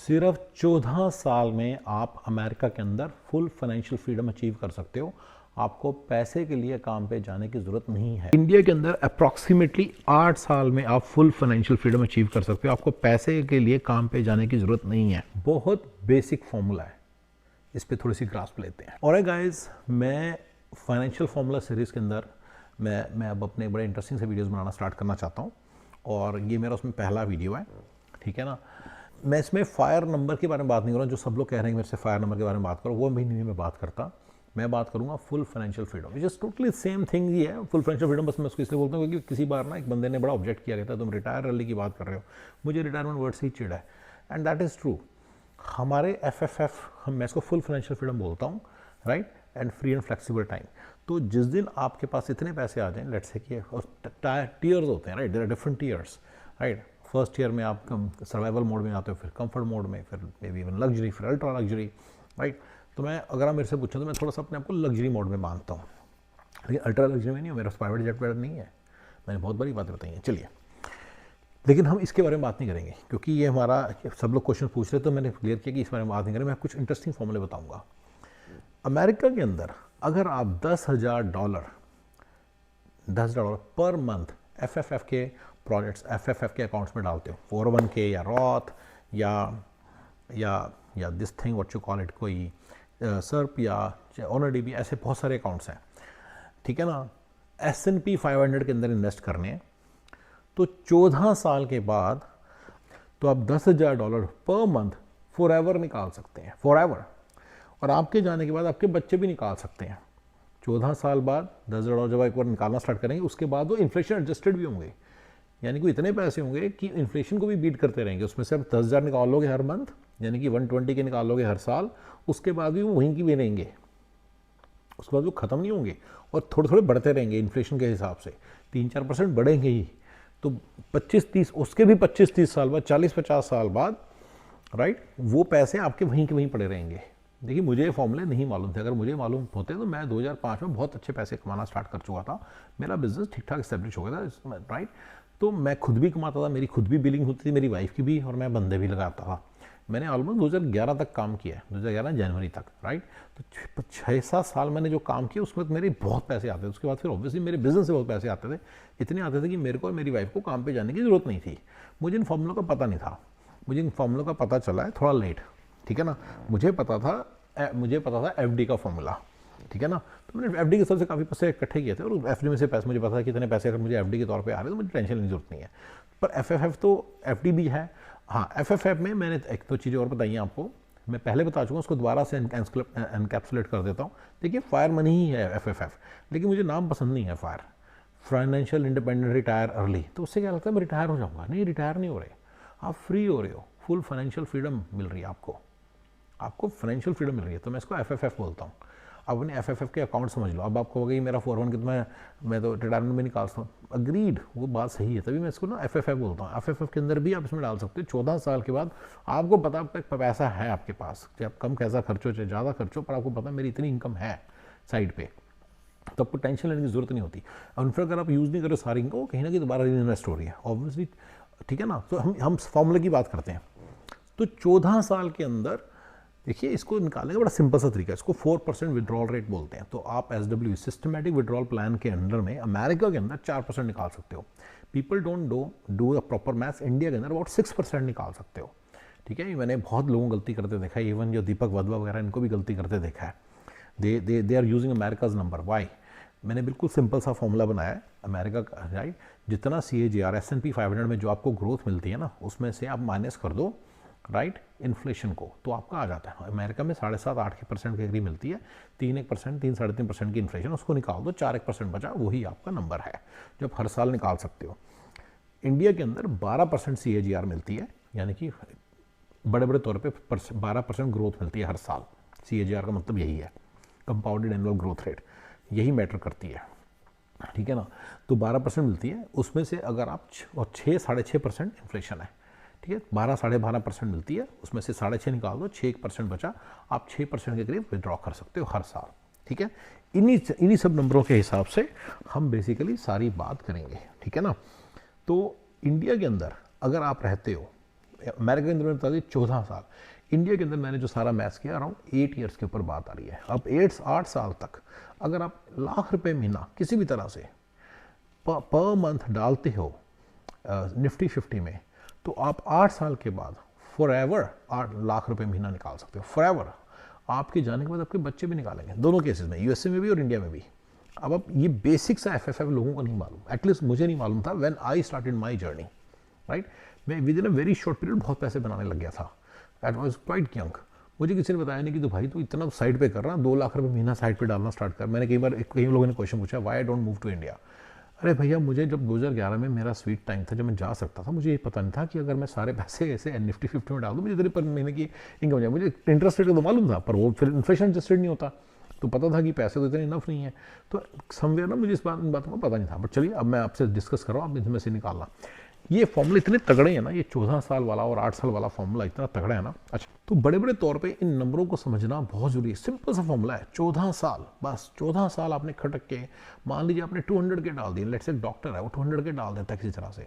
सिर्फ 14 साल में आप अमेरिका के अंदर फुल फाइनेंशियल फ्रीडम अचीव कर सकते हो। आपको पैसे के लिए काम पे जाने की ज़रूरत नहीं है। इंडिया के अंदर अप्रॉक्सीमेटली 8 साल में आप फुल फाइनेंशियल फ्रीडम अचीव कर सकते हो। आपको पैसे के लिए काम पे जाने की ज़रूरत नहीं है। बहुत बेसिक फॉर्मूला है, इस पर थोड़ी सी ग्रास्प लेते हैं। और गाइस, मैं फाइनेंशियल फार्मूला सीरीज़ के अंदर मैं अब अपने बड़े इंटरेस्टिंग से वीडियोस बनाना स्टार्ट करना चाहता हूँ, और ये मेरा उसमें पहला वीडियो है, ठीक है ना। मैं इसमें फायर नंबर के बारे में बात नहीं कर रहा हूँ। जो सब लोग कह रहे हैं मेरे से फायर नंबर के बारे में बात करो, वो भी नहीं मैं बात करता। मैं बात करूँगा full financial freedom, which is totally same thing ही है। फुल फाइनेंशियल फ्रीडम बस मैं उसको इसलिए बोलता हूँ क्योंकि किसी बार ना एक बंदे ने बड़ा ऑब्जेक्ट किया गया था, तुम रिटायर अर्ली की बात कर रहे हो। मुझे रिटायरमेंट वर्ड से ही चिढ़ा है, एंड दैट इज़ ट्रू। हमारे FFF, मैं इसको फुल फाइनेंशियल फ्रीडम बोलता हूँ, right, and free and flexible time. तो जिस दिन आपके पास इतने पैसे आ जाएं, लेट्स से कि टीयर्स होते हैं, right, there are different tiers, right. First year में आप सर्वाइवल मोड में आते हो, फिर कंफर्ट मोड में, फिर मे बी इवन लग्जरी, फिर अल्ट्रा लग्जरी, राइट। तो मैं, अगर आप मेरे से पूछो तो मैं थोड़ा सा अपने आप को लग्जरी मोड में मानता हूँ, लेकिन अल्ट्रा लग्जरी में नहीं हूँ। मेरा प्राइवेट जेट वेट नहीं है, मैंने बहुत बड़ी बातें बताई हैं। चलिए, लेकिन हम इसके बारे में बात नहीं करेंगे क्योंकि ये हमारा, सब लोग क्वेश्चन पूछ रहे, तो मैंने क्लियर किया कि इस बारे में बात नहीं करेंगे। मैं कुछ इंटरेस्टिंग फॉर्मूले बताऊंगा। अमेरिका के अंदर अगर आप $10,000 पर मंथ FFF के प्रोजेक्ट्स, FFF के अकाउंट्स में डालते हो, 401k या रॉथ या this thing what you call it, कोई सर्प या ONRDB, ऐसे बहुत सारे अकाउंट्स हैं, ठीक है ना। S&P 500 के अंदर इन्वेस्ट करने हैं, तो 14 साल के बाद तो आप $10,000 पर मंथ फॉर एवर निकाल सकते हैं, फॉर एवर। और आपके जाने के बाद आपके बच्चे भी निकाल सकते हैं। 14 साल बाद $10,000 जब एक बार निकालना स्टार्ट करेंगे, उसके बाद वो इन्फ्लेशन एडजस्टेड भी होंगे, यानी कि इतने पैसे होंगे कि इन्फ्लेशन को भी बीट करते रहेंगे। उसमें से आप 10,000 निकालोगे हर मंथ, यानी कि 120 के निकालोगे हर साल, उसके बाद भी वो वहीं की भी रहेंगे, उसके बाद वो ख़त्म नहीं होंगे, और थोड़े थोड़े बढ़ते रहेंगे इन्फ्लेशन के हिसाब से, 3-4% बढ़ेंगे ही। तो 25-30, उसके भी 25-30 साल बाद, 40-50 साल बाद, राइट, वो पैसे आपके वहीं के वहीं पड़े रहेंगे। देखिए, मुझे ये फॉर्मूले नहीं मालूम थे। अगर मुझे मालूम होते तो मैं 2005 में बहुत अच्छे पैसे कमाना स्टार्ट कर चुका था। मेरा बिजनेस ठीक ठाक एस्टेब्लिश हो गया था, राइट। तो मैं खुद भी कमाता था, मेरी खुद भी बिलिंग होती थी, मेरी वाइफ की भी, और मैं बंदे भी लगाता था। मैंने ऑलमोस्ट 2011 तक काम किया है, 2011 जनवरी तक, राइट। तो 6-7 साल मैंने जो काम किया उसमें मेरे बहुत पैसे आते थे। उसके बाद फिर ऑब्वियसली मेरे बिजनेस से बहुत पैसे आते थे, इतने आते थे कि मेरे को और मेरी वाइफ को काम पे जाने की ज़रूरत नहीं थी। मुझे इन फॉर्मूलों का पता नहीं था, मुझे इन फॉर्मूलों का पता चला है थोड़ा लेट, ठीक है ना। मुझे पता था FD का फॉर्मूला, ठीक है ना। तो मैंने FD के सबसे काफ़ी पैसे इकट्ठे किए थे, और FD में से पैसे मुझे पता था कि इतने पैसे अगर मुझे FD के तौर पे आ रहे हैं तो मुझे टेंशन की जरूरत नहीं है। पर FFF तो FD भी है। हाँ, FFF में मैंने एक दो चीज़ें और बताई हैं आपको, मैं पहले बता चुका हूँ, उसको दोबारा से एनकैप्सुलेट कर देता हूँ। देखिए, फायर मनी ही है FFF, लेकिन मुझे नाम पसंद नहीं है fire, financial independent retire early. तो उससे क्या लगता है मैं रिटायर हो जाऊँगा? नहीं, रिटायर नहीं हो रहे, आप फ्री हो रहे हो, फुल फाइनेंशियल फ्रीडम मिल रही है आपको फाइनेंशियल फ्रीडम मिल रही है। तो मैं इसको FFF बोलता हूँ। अब अपने FFF के अकाउंट समझ लो। अब आपको हो गई मेरा 401 कितना, मैं तो रिटायरमेंट में निकालता हूँ, अग्रीड, वो बात सही है, तभी मैं इसको ना FFF बोलता हूँ। FFF के अंदर भी आप इसमें डाल सकते हो। 14 साल के बाद आपको पता आपका पैसा है आपके पास, चाहे आप कम कैसा खर्चो चाहे ज़्यादा खर्चो, पर आपको पता मेरी इतनी इनकम है साइड पे, तो आपको टेंशन लेने की जरूरत नहीं होती। और फिर अगर आप यूज़ नहीं करो सारी इनकम, वो कहीं ना कहीं दोबारा री इन्वेस्ट हो रही है, ऑब्वियसली, ठीक है ना। तो हम फॉर्मूले की बात करते हैं। तो 14 साल के अंदर देखिए, इसको निकालने का बड़ा सिंपल सा तरीका है, इसको 4% विड्रॉल रेट बोलते हैं। तो आप SW सिस्टमैटिक विड्रॉल प्लान के अंडर में अमेरिका के अंदर 4% निकाल सकते हो। People don't do a proper maths, India के अंदर अबाउट 6% निकाल सकते हो, ठीक है। मैंने बहुत लोगों को गलती करते देखा है, इवन जो दीपक वधवा वगैरह, इनको भी गलती करते देखा है। They are using America's number. Why? मैंने बिल्कुल सिंपल सा फॉर्मूला बनाया है अमेरिका का, राइट। जितना CAGR S&P 500 में जो आपको ग्रोथ मिलती है ना, उसमें से आप माइनस कर दो, राइट, इन्फ्लेशन को, तो आपका आ जाता है। अमेरिका में 7.5-8% के करीब मिलती है, 3-1%, 3-3.5% की इन्फ्लेशन, उसको निकाल दो, 4-1% बचा, वही आपका नंबर है जो आप हर साल निकाल सकते हो। इंडिया के अंदर 12% CAGR मिलती है, यानी कि बड़े बड़े तौर पे 12% ग्रोथ मिलती है हर साल। CAGR का मतलब यही है, कंपाउंडेड एनुअल ग्रोथ रेट, यही मैटर करती है, ठीक है ना। तो 12% मिलती है, उसमें से अगर आप 6-6.5% इन्फ्लेशन है, ठीक है, 12-12.5% मिलती है, उसमें से 6.5 निकाल दो, 6% बचा, आप 6% के करीब विड्रॉ कर सकते हो हर साल, ठीक है। इन्हीं सब नंबरों के हिसाब से हम बेसिकली सारी बात करेंगे, ठीक है ना। तो इंडिया के अंदर अगर आप रहते हो, अमेरिका के अंदर मैंने बता दी 14 साल, इंडिया के अंदर मैंने जो सारा मैथ्स किया अराउंड 8 ईयर्स के ऊपर बात आ रही है। अब 8 साल तक अगर आप ₹1,00,000 महीना किसी भी तरह से पर मंथ डालते हो निफ्टी 50 में, तो आप 8 साल के बाद फॉर एवर ₹8,00,000 महीना निकाल सकते हो। फॉर एवर, आपके जाने के बाद आपके बच्चे भी निकालेंगे, दोनों केसेस में, यूएसए में भी और इंडिया में भी। अब ये बेसिक सा एफएफएफ लोगों को नहीं मालूम, एटलीस्ट मुझे नहीं मालूम था when I started my journey, right. मैं within a very short period बहुत पैसे बनाने लग गया था, दैट वाज क्वाइट यंग। मुझे किसी ने बताया नहीं कि तो भाई तू इतना साइड पे कर रहा, ₹2,00,000 महीना साइड पे डालना स्टार्ट कर। मैंने कई लोगों ने क्वेश्चन पूछा, why I don't move to India. अरे भैया, मुझे जब 2011 में मेरा स्वीट टाइम था, जब मैं जा सकता था, मुझे ये पता नहीं था कि अगर मैं सारे पैसे ऐसे निफ्टी 50 में डाल दूँ मुझे इतने पर महीने की इनकम हो जाए। मुझे इंटरेस्ट रेट तो मालूम था, पर वो फिर इन्फ्लेशन एडजस्टेड नहीं होता, तो पता था कि पैसे तो इतने इनफ नहीं है। तो समवेयर ना मुझे इन बातों का पता नहीं था। बट चलिए, अब मैं आपसे डिस्कस कर रहा हूँ, आप इसमें से निकालना। ये फॉर्मूला इतने तगड़े हैं ना, ये 14 साल वाला और 8 साल वाला फॉर्मूला इतना तगड़ा है ना। अच्छा, तो बड़े बड़े तौर पे इन नंबरों को समझना बहुत जरूरी है। सिंपल सा फॉर्मूला है, 14 साल, बस 14 साल आपने खटक के, मान लीजिए आपने 200 के डाल दिए, लेट्स से डॉक्टर है वो 200 के डाल देता है किसी तरह से,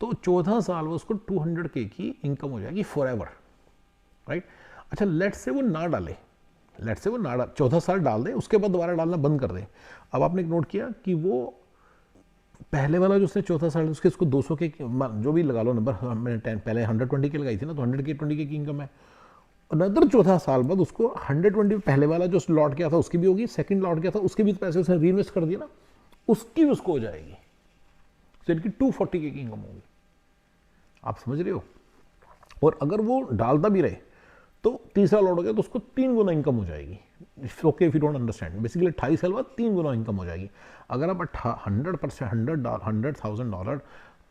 तो 14 साल में उसको 200 की इनकम हो जाएगी फॉर एवर, राइट। अच्छा, लेट्स से वो ना डाले, 14 साल डाल दे, उसके बाद दोबारा डालना बंद कर दे। अब आपने एक नोट किया कि वो पहले वाला जो उसने 14 साल उसके उसको 200 के जो भी लगा लो नंबर, मैंने 10 पहले 120 के लगाई थी ना, तो 100 के 20 के की इनकम है। अनदर 14 साल बाद उसको 120 पहले वाला जो लौट गया था उसकी भी होगी, सेकंड लौट गया था उसके भी पैसे उसने री इन्वेस्ट कर दिया ना, उसकी भी उसको हो जाएगी, तो इनकी 240 की इनकम होगी। आप समझ रहे हो। और अगर वो डालता भी रहे तो तीसरा लौट गया तो उसको 3 गुना इनकम हो जाएगी। Okay, if you don't understand, basically 28 साल बाद 3 गुना इनकम हो जाएगी। अगर आप 100,000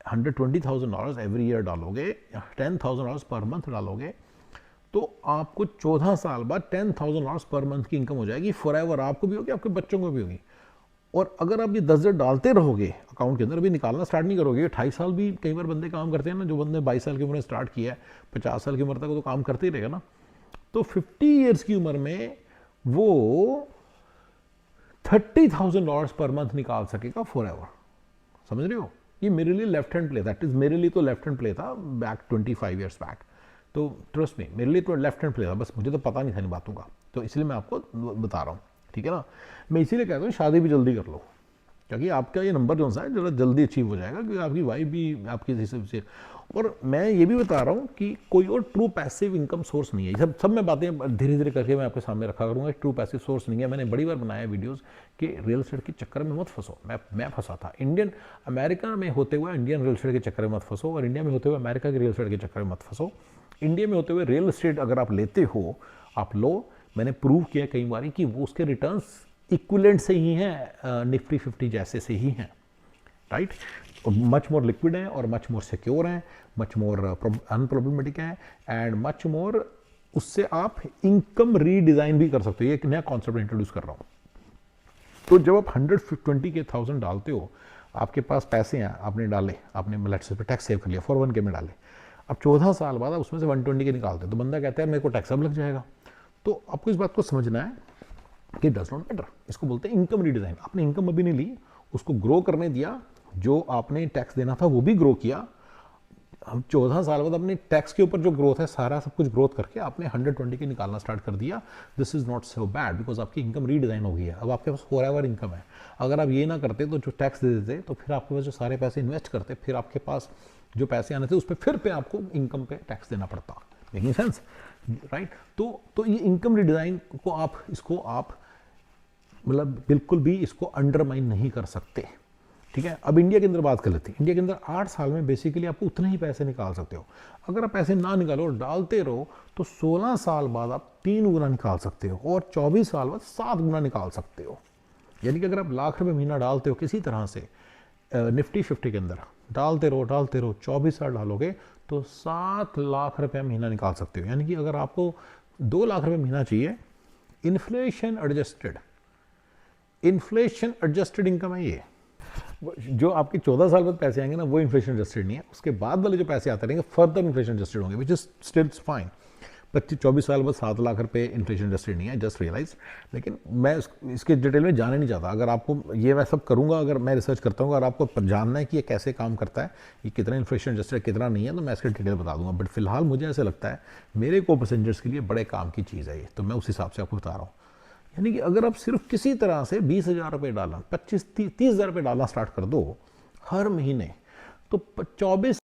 $120,000 एवरी ईयर डालोगे, $10,000 पर मंथ डालोगे, तो आपको 14 साल बाद $10,000 पर मंथ की इनकम हो जाएगी फॉर एवर। आपको भी होगी, आपके बच्चों को भी होगी। और अगर आप ये 10 डालते रहोगे अकाउंट के अंदर, अभी निकालना स्टार्ट नहीं करोगे, 28 साल भी कई बार बंदे काम करते हैं ना, जो बंदे 22 साल की उम्र में स्टार्ट किया है, 50 साल की उम्र तक तो काम करते ही रहेगा ना। तो 50 ईयर्स की उम्र में वो $30,000 पर मंथ निकाल सकेगा फॉर एवर। समझ रहे हो। ये मेरे लिए लेफ्ट हैंड प्ले था, मेरे लिए तो लेफ्ट हैंड प्ले था बैक 25 ईयर्स बैक। तो ट्रस्ट में मेरे लिए तो लेफ्ट हैंड प्ले था, बस मुझे तो पता नहीं था इन बातों का, तो इसलिए मैं आपको बता रहा हूँ, ठीक है ना। मैं इसीलिए कहता हूँ शादी भी जल्दी कर लो, क्योंकि आपका ये नंबर जो है जरा जल्दी अचीव हो जाएगा, क्योंकि आपकी वाइफ भी आपके हिसाब से। और मैं ये भी बता रहा हूँ कि कोई और ट्रू पैसिव इनकम सोर्स नहीं है। सब मैं बातें धीरे धीरे करके मैं आपके सामने रखा करूँगा। ट्रू पैसिव सोर्स नहीं है। मैंने बड़ी बार बनाया वीडियोस कि रियल एस्टेट के चक्कर में मत फंसो। मैं फंसा था। अमेरिका में होते हुए इंडियन रियल एस्टेट के चक्कर में मत फंसो, और इंडिया में होते हुए अमेरिका के रियल एस्टेट के चक्कर में मत फंसो। इंडिया में होते हुए रियल एस्टेट अगर आप लेते हो, आप लो, मैंने प्रूव किया कई बार कि वो उसके रिटर्न्स इक्विलेंट से ही हैं, निफ्टी 50 जैसे से ही हैं, राइट। मच मोर लिक्विड हैं और मच मोर सिक्योर हैं, मच मोर अनप्रॉब्लमेटिक हैं, एंड मच मोर उससे आप इनकम रीडिज़ाइन भी कर सकते हो। ये एक नया कॉन्सेप्ट इंट्रोड्यूस कर रहा हूँ। तो जब आप 120,000 डालते हो, आपके पास पैसे हैं, आपने डाले, आपने लेट्स से टैक्स सेव कर लिया, 401k में डाले। अब 14 साल बाद आप उसमें से 120 के निकालते हो, तो बंदा कहता है मेरे को टैक्स अब लग जाएगा। तो आपको इस बात को समझना है कि डज नॉट मैटर। इसको बोलते हैं इनकम रीडिज़ाइन। आपने इनकम अभी नहीं ली, उसको ग्रो करने दिया, जो आपने टैक्स देना था वो भी ग्रो किया। हम 14 साल बाद अपने टैक्स के ऊपर जो ग्रोथ है, सारा सब कुछ ग्रोथ करके आपने 120 के निकालना स्टार्ट कर दिया। This is not so bad, because आपकी इनकम रीडिज़ाइन हो गई है। अब आपके पास फॉर एवर इनकम है। अगर आप ये ना करते तो जो टैक्स दे देते, तो फिर आपके पास जो सारे पैसे इन्वेस्ट करते, फिर आपके पास जो पैसे आने थे उस पर फिर पे आपको इनकम पे टैक्स देना पड़ता। Making sense, right. तो ये इनकम रीडिज़ाइन को आप मतलब बिल्कुल भी इसको अंडरमाइन नहीं कर सकते, ठीक है। अब इंडिया के अंदर बात कर लेते हैं। इंडिया के अंदर 8 साल में बेसिकली आपको उतने ही पैसे निकाल सकते हो। अगर आप पैसे ना निकालो और डालते रहो, तो 16 साल बाद आप 3 गुना निकाल सकते हो, और 24 साल बाद 7 गुना निकाल सकते हो। यानी कि अगर आप ₹1,00,000 महीना डालते हो किसी तरह से निफ्टी 50 के अंदर, डालते रहो 24 साल डालोगे तो ₹7,00,000 महीना निकाल सकते हो। यानी कि अगर आपको ₹2,00,000 महीना चाहिए, इन्फ्लेशन एडजस्टेड इनकम है ये। जो आपके 14 साल बाद पैसे आएंगे ना, वो इन्फ्लेशन एडजस्टेड नहीं है। उसके बाद वाले जो पैसे आते रहेंगे फर्दर इन्फ्लेशन एडजस्टेड होंगे, विच इज स्टिल फाइन। 24 साल बाद 7 लाख रुपए इन्फ्लेशन एडजस्टेड नहीं है, जस्ट रियलाइज। लेकिन मैं इसके डिटेल में जाने नहीं चाहता। अगर आपको ये मैं सब करूँगा, अगर मैं रिसर्च करता हूँ, अगर आपको जानना है कि ये कैसे काम करता है, ये कितना इन्फ्लेशन एडजस्टेड कितना नहीं है, तो मैं इसके डिटेल बता दूंगा। बट फिलहाल मुझे ऐसा लगता है मेरे को पैसेंजर्स के लिए बड़े काम की चीज़ है ये, तो मैं उस हिसाब से आपको बता रहा हूँ। यानी कि अगर आप सिर्फ किसी तरह से 20,000 रुपये डालना, 25-30,000 रुपये डालना स्टार्ट कर दो हर महीने, तो 24